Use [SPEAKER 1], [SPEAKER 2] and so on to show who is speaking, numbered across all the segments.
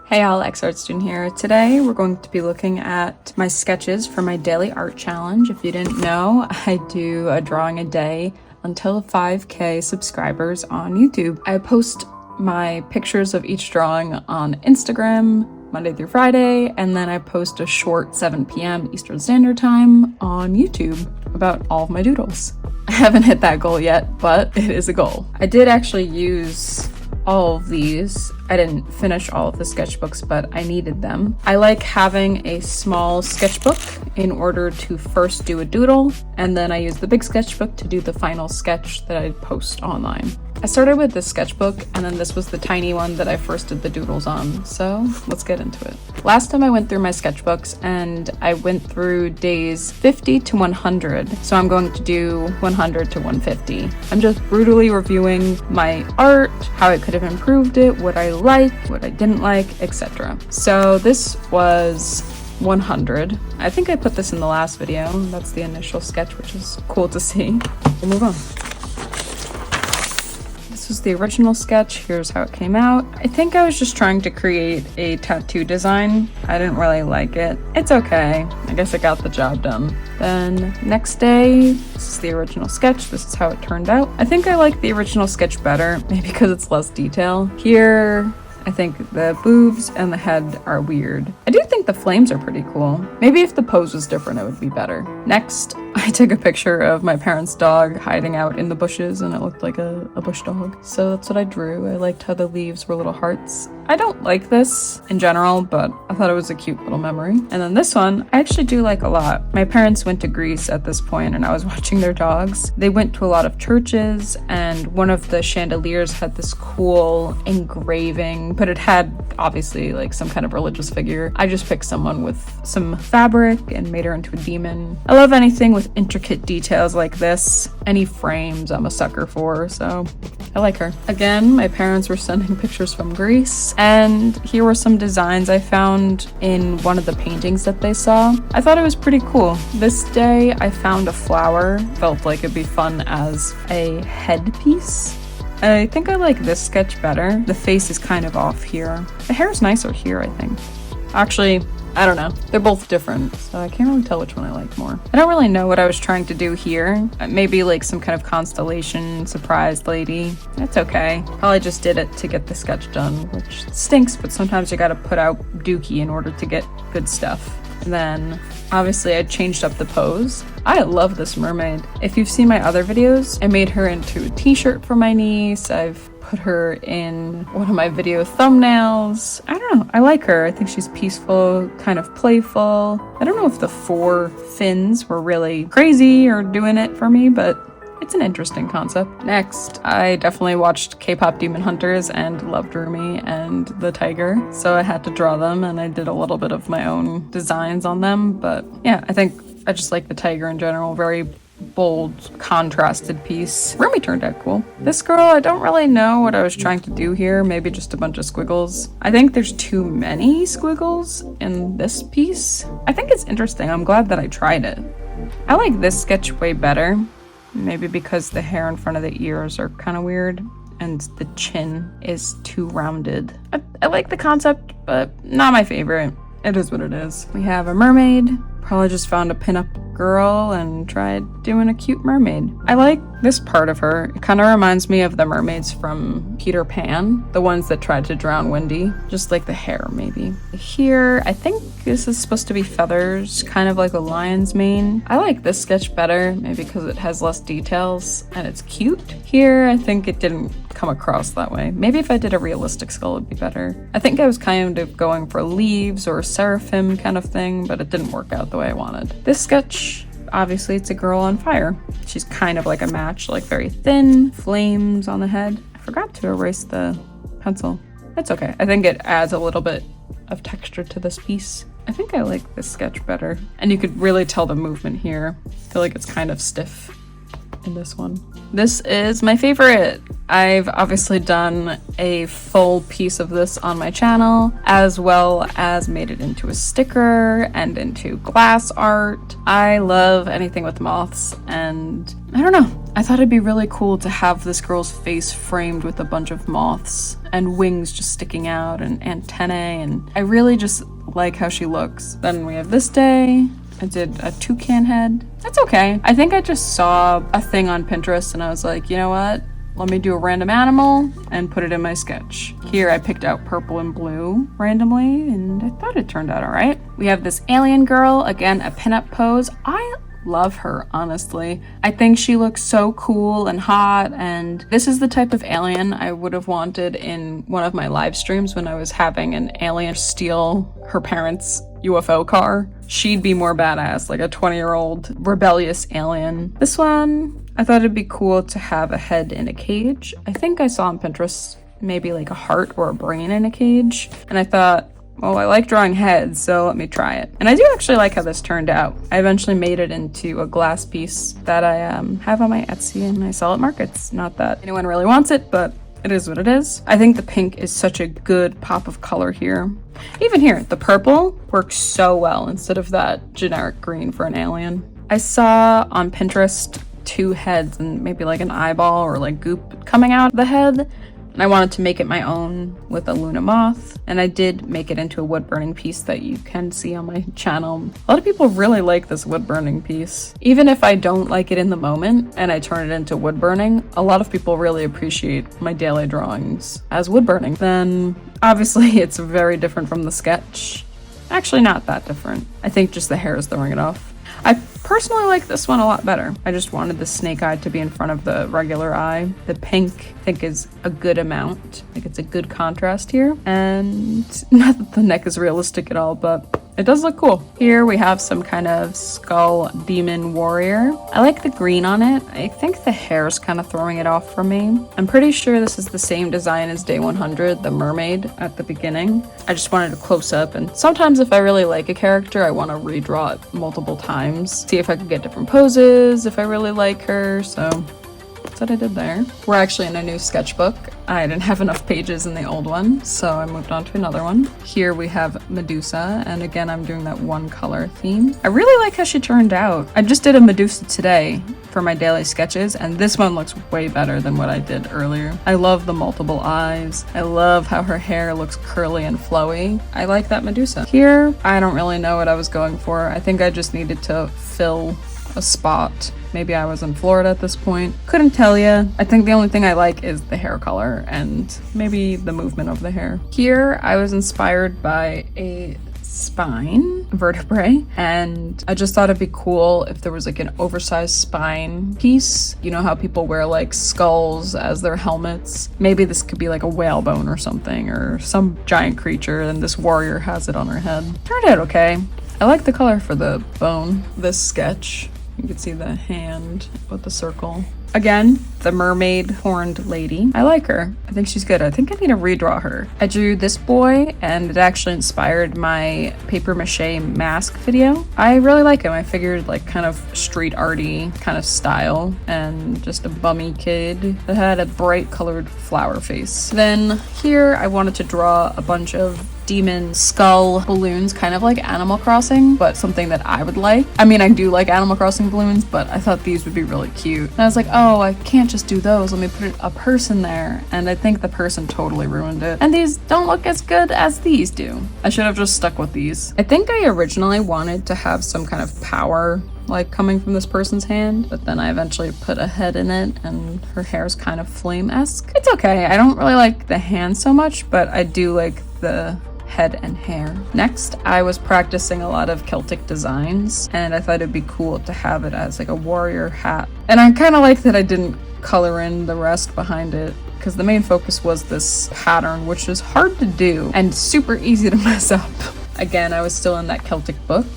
[SPEAKER 1] Hey all, X-Art Student here. Today we're going to be looking at my sketches for my daily art challenge. If you didn't know, I do a drawing a day until 5K subscribers on YouTube. I post my pictures of each drawing on Instagram Monday through Friday, and then I post a short 7 p.m. Eastern Standard Time on YouTube about all of my doodles. I haven't hit that goal yet, but it is a goal. I did actually use all of these. I didn't finish all of the sketchbooks, but I needed them. I like having a small sketchbook in order to first do a doodle, and then I use the big sketchbook to do the final sketch that I post online. I started with this sketchbook, and then this was the tiny one that I first did the doodles on, so let's get into it. Last time I went through my sketchbooks, and I went through days 50 to 100, so I'm going to do 100 to 150. I'm just brutally reviewing my art, how I could have improved it, what I liked, what I didn't like, etc. So this was 100. I think I put this in the last video. That's the initial sketch, which is cool to see. We'll move on. This was the original sketch. Here's how it came out. I think I was just trying to create a tattoo design. I didn't really like it. It's okay. I guess I got the job done. Then next day, this is the original sketch. This is how it turned out. I think I like the original sketch better, maybe because it's less detail. Here, I think the boobs and the head are weird. I do think the flames are pretty cool. Maybe if the pose was different, it would be better. Next, I took a picture of my parents' dog hiding out in the bushes, and it looked like a bush dog. So that's what I drew. I liked how the leaves were little hearts. I don't like this in general, but I thought it was a cute little memory. And then this one, I actually do like a lot. My parents went to Greece at this point, and I was watching their dogs. They went to a lot of churches, and one of the chandeliers had this cool engraving, but it had obviously like some kind of religious figure. I just picked someone with some fabric and made her into a demon. I love anything with intricate details like this. Any frames I'm a sucker for, so I like her. Again, my parents were sending pictures from Greece, and here were some designs I found in one of the paintings that they saw. I thought it was pretty cool. This day I found a flower. Felt like it'd be fun as a headpiece. I think I like this sketch better. The face is kind of off here. The hair's nicer here, I think. Actually, I don't know. They're both different, so I can't really tell which one I like more. I don't really know what I was trying to do here. Maybe like some kind of constellation surprised lady. That's okay. Probably just did it to get the sketch done, which stinks, but sometimes you gotta put out dookie in order to get good stuff. And then obviously I changed up the pose. I love this mermaid. If you've seen my other videos, I made her into a t-shirt for my niece. I've put her in one of my video thumbnails. I don't know, I like her. I think she's peaceful, kind of playful. I don't know if the 4 fins were really crazy or doing it for me, but it's an interesting concept. Next, I definitely watched K-pop Demon Hunters and loved Rumi and the tiger, so I had to draw them, and I did a little bit of my own designs on them, but yeah, I think I just like the tiger in general. Very bold, contrasted piece. Rumi turned out cool. This girl, I don't really know what I was trying to do here. Maybe just a bunch of squiggles. I think there's too many squiggles in this piece. I think it's interesting. I'm glad that I tried it. I like this sketch way better. Maybe because the hair in front of the ears are kind of weird and the chin is too rounded. I like the concept, but not my favorite. It is what it is. We have a mermaid. Probably just found a pinup girl and tried doing a cute mermaid. I like this part of her. It kind of reminds me of the mermaids from Peter Pan, the ones that tried to drown Wendy, just like the hair maybe. Here, I think this is supposed to be feathers, kind of like a lion's mane. I like this sketch better, maybe because it has less details and it's cute. Here, I think it didn't come across that way. Maybe if I did a realistic skull, it'd be better. I think I was kind of going for leaves or seraphim kind of thing, but it didn't work out the way I wanted. This sketch, obviously it's a girl on fire. She's kind of like a match, like very thin, flames on the head. I forgot to erase the pencil. It's okay. I think it adds a little bit of texture to this piece. I think I like this sketch better. And you could really tell the movement here. I feel like it's kind of stiff in this one. This is my favorite. I've obviously done a full piece of this on my channel, as well as made it into a sticker and into glass art. I love anything with moths, and I don't know. I thought it'd be really cool to have this girl's face framed with a bunch of moths and wings just sticking out and antennae, and I really just like how she looks. Then we have this day. I did a toucan head. That's okay. I think I just saw a thing on Pinterest and I was like, you know what? Let me do a random animal and put it in my sketch. Here I picked out purple and blue randomly and I thought it turned out all right. We have this alien girl, again, a pinup pose. I love her, honestly. I think she looks so cool and hot, and this is the type of alien I would have wanted in one of my live streams when I was having an alien steal her parents' UFO car. She'd be more badass, like a 20-year-old rebellious alien. This one, I thought it'd be cool to have a head in a cage. I think I saw on Pinterest maybe like a heart or a brain in a cage, and I thought, well, I like drawing heads, so let me try it. And I do actually like how this turned out. I eventually made it into a glass piece that I have on my Etsy and I sell at markets. Not that anyone really wants it, but it is what it is. I think the pink is such a good pop of color here. Even here, the purple works so well instead of that generic green for an alien. I saw on Pinterest 2 heads and maybe like an eyeball or like goop coming out of the head. And I wanted to make it my own with a Luna moth, and I did make it into a wood burning piece that you can see on my channel. A lot of people really like this wood burning piece. Even if I don't like it in the moment and I turn it into wood burning, a lot of people really appreciate my daily drawings as wood burning. Then obviously it's very different from the sketch. Actually not that different. I think just the hair is throwing it off. I personally like this one a lot better. I just wanted the snake eye to be in front of the regular eye. The pink, I think, is a good amount. I think it's a good contrast here. And not that the neck is realistic at all, but it does look cool. Here we have some kind of skull demon warrior. I like the green on it. I think the hair is kind of throwing it off for me. I'm pretty sure this is the same design as Day 100, the mermaid at the beginning. I just wanted a close up, and sometimes if I really like a character, I want to redraw it multiple times. See if I could get different poses, if I really like her, so that's what I did there. We're actually in a new sketchbook. I didn't have enough pages in the old one, so I moved on to another one. Here we have Medusa, and again, I'm doing that one color theme. I really like how she turned out. I just did a Medusa today for my daily sketches, and this one looks way better than what I did earlier. I love the multiple eyes. I love how her hair looks curly and flowy. I like that Medusa. Here, I don't really know what I was going for. I think I just needed to fill a spot. Maybe I was in Florida at this point. Couldn't tell you. I think the only thing I like is the hair color and maybe the movement of the hair. Here, I was inspired by a spine vertebrae, and I just thought it'd be cool if there was like an oversized spine piece. You know how people wear like skulls as their helmets? Maybe this could be like a whalebone or something, or some giant creature, and this warrior has it on her head. Turned out okay. I like the color for the bone. This sketch, you can see the hand with the circle. Again, the mermaid horned lady. I like her. I think she's good. I think I need to redraw her. I drew this boy, and it actually inspired my paper mache mask video. I really like him. I figured like kind of street arty kind of style, and just a bummy kid that had a bright colored flower face. Then here I wanted to draw a bunch of demon skull balloons, kind of like Animal Crossing, but something that I would like. I mean, I do like Animal Crossing balloons, but I thought these would be really cute. And I was like, oh, I can't just do those. Let me put a person there. And I think the person totally ruined it. And these don't look as good as these do. I should have just stuck with these. I think I originally wanted to have some kind of power like coming from this person's hand, but then I eventually put a head in it and her hair's kind of flame-esque. It's okay. I don't really like the hand so much, but I do like the head and hair. Next, I was practicing a lot of Celtic designs, and I thought it'd be cool to have it as like a warrior hat. And I kind of like that I didn't color in the rest behind it, because the main focus was this pattern, which is hard to do and super easy to mess up. Again, I was still in that Celtic book,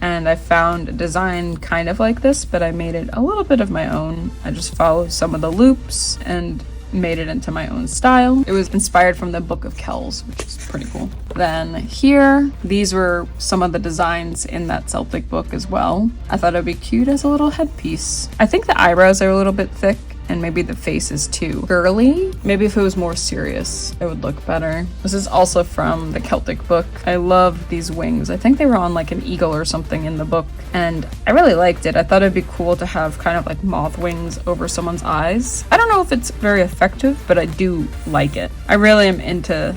[SPEAKER 1] and I found a design kind of like this, but I made it a little bit of my own. I just followed some of the loops and made it into my own style. It was inspired from the Book of Kells, which is pretty cool. Then here, these were some of the designs in that Celtic book as well. I thought it'd be cute as a little headpiece. I think the eyebrows are a little bit thick, and maybe the face is too girly. Maybe if it was more serious, it would look better. This is also from the Celtic book. I love these wings. I think they were on like an eagle or something in the book, and I really liked it. I thought it'd be cool to have kind of like moth wings over someone's eyes. I don't know if it's very effective, but I do like it. I really am into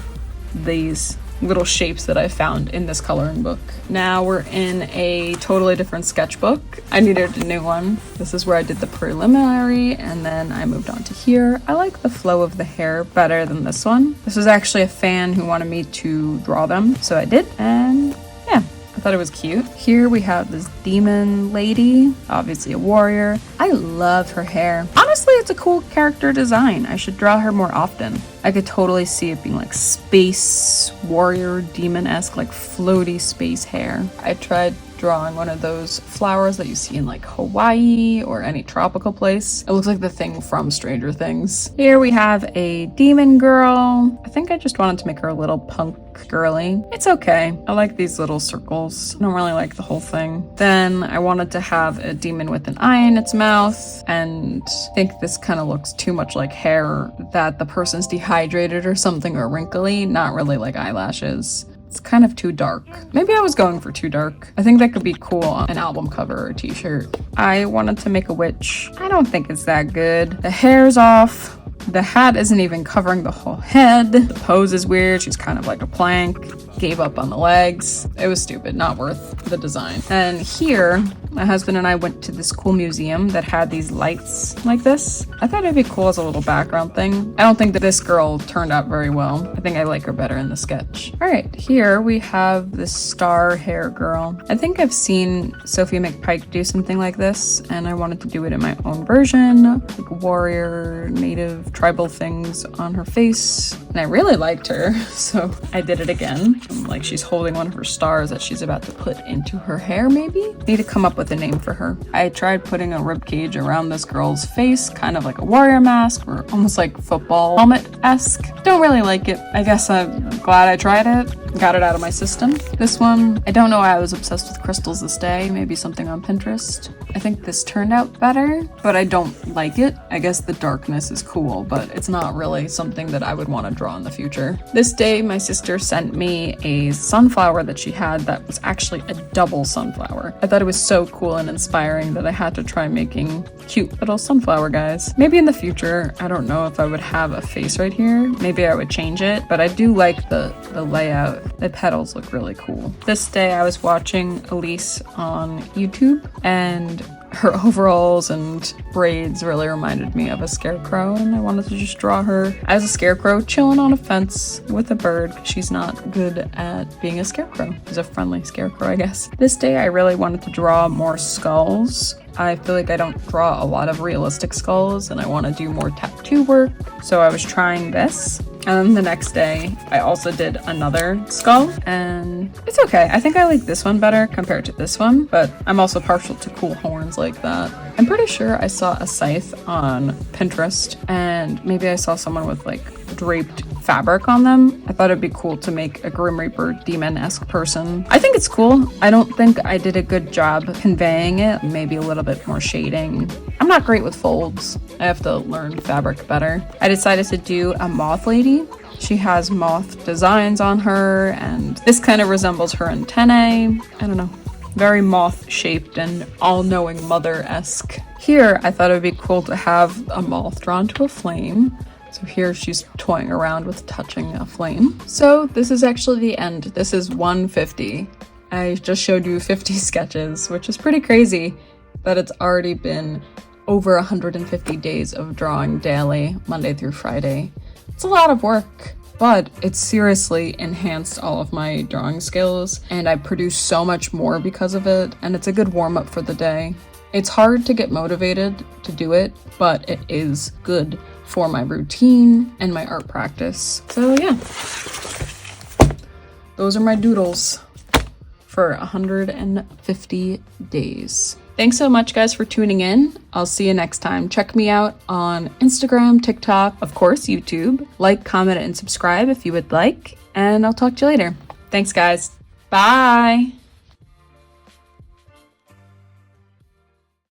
[SPEAKER 1] these little shapes that I found in this coloring book. Now we're in a totally different sketchbook. I needed a new one. This is where I did the preliminary, and then I moved on to here. I like the flow of the hair better than this one. This was actually a fan who wanted me to draw them, so I did, and yeah, I thought it was cute. Here we have this demon lady, obviously a warrior. I love her hair. Honestly, it's a cool character design. I should draw her more often. I could totally see it being like space warrior demon-esque, like floaty space hair. I tried drawing one of those flowers that you see in like Hawaii or any tropical place. It looks like the thing from Stranger Things. Here we have a demon girl. I think I just wanted to make her a little punk girly. It's okay. I like these little circles. I don't really like the whole thing. Then I wanted to have a demon with an eye in its mouth, and I think this kind of looks too much like hair that the person's dehydrated or something, or wrinkly, not really like eyelashes. It's kind of too dark. Maybe I was going for too dark. I think that could be cool on an album cover or a t-shirt. I wanted to make a witch. I don't think it's that good. The hair's off. The hat isn't even covering the whole head. The pose is weird. She's kind of like a plank. Gave up on the legs. It was stupid, not worth the design. And here, my husband and I went to this cool museum that had these lights like this. I thought it'd be cool as a little background thing. I don't think that this girl turned out very well. I think I like her better in the sketch. All right, here we have this star hair girl. I think I've seen Sophie McPike do something like this, and I wanted to do it in my own version, like warrior, native, tribal things on her face. And I really liked her, so I did it again. Like she's holding one of her stars that she's about to put into her hair, maybe? Need to come up with a name for her. I tried putting a rib cage around this girl's face, kind of like a warrior mask, or almost like football helmet-esque. Don't really like it. I guess I'm glad I tried it. Got it out of my system. This one, I don't know why I was obsessed with crystals this day. Maybe something on Pinterest. I think this turned out better, but I don't like it. I guess the darkness is cool, but it's not really something that I would want to draw in the future. This day, my sister sent me a sunflower that she had that was actually a double sunflower. I thought it was so cool and inspiring that I had to try making cute little sunflower guys. Maybe in the future, I don't know if I would have a face right here. Maybe I would change it, but I do like the layout. The petals look really cool. This day I was watching Elise on YouTube, and her overalls and braids really reminded me of a scarecrow, and I wanted to just draw her as a scarecrow chilling on a fence with a bird. She's not good at being a scarecrow. She's a friendly scarecrow, I guess. This day I really wanted to draw more skulls. I feel like I don't draw a lot of realistic skulls, and I want to do more tattoo work, so I was trying this. And then the next day, I also did another skull, and it's okay. I think I like this one better compared to this one, but I'm also partial to cool horns like that. I'm pretty sure I saw a scythe on Pinterest, and maybe I saw someone with like draped fabric on them. I thought it'd be cool to make a Grim Reaper demon-esque person. I think it's cool. I don't think I did a good job conveying it. Maybe a little bit more shading. I'm not great with folds. I have to learn fabric better. I decided to do a moth lady. She has moth designs on her, and this kind of resembles her antennae. I don't know. Very moth-shaped and all-knowing mother-esque. Here, I thought it would be cool to have a moth drawn to a flame. So here she's toying around with touching a flame. So this is actually the end. This is 150. I just showed you 50 sketches, which is pretty crazy that it's already been over 150 days of drawing daily, Monday through Friday. It's a lot of work, but it's seriously enhanced all of my drawing skills, and I produce so much more because of it, and it's a good warm-up for the day. It's hard to get motivated to do it, but it is good for my routine and my art practice. So yeah, those are my doodles for 150 days. Thanks so much, guys, for tuning in. I'll see you next time. Check me out on Instagram, TikTok, of course, YouTube. Like, comment, and subscribe if you would like, and I'll talk to you later. Thanks, guys. Bye.